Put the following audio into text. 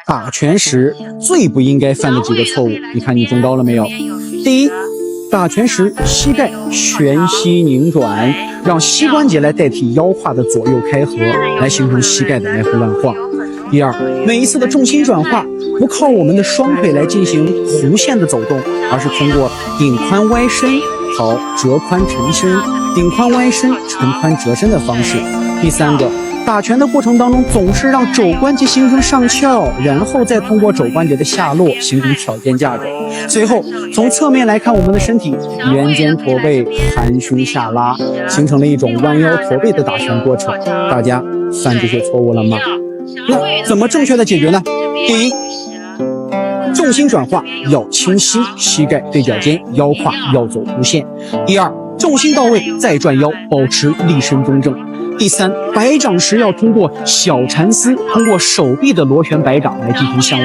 打拳时最不应该犯的几个错误，你看你中刀了没有？第一，打拳时膝盖旋膝拧转，让膝关节来代替腰胯的左右开合，来形成膝盖的来回乱晃。第二，每一次的重心转化不靠我们的双腿来进行弧线的走动，而是通过顶髋歪伸和折髋沉伸、顶髋歪伸、沉髋折伸的方式。第三个，打拳的过程当中总是让肘关节形成上翘，然后再通过肘关节的下落形成挑肩架肘，最后从侧面来看我们的身体，圆肩驼背，含胸下拉，形成了一种弯腰驼背的打拳过程。大家犯这些错误了吗？那怎么正确的解决呢？第一，重心转化要清晰，膝盖对角肩，腰胯要走弧线。第二，重心到位再转腰，保持立身中正。第三，摆掌时要通过小缠丝，通过手臂的螺旋摆掌来进行向外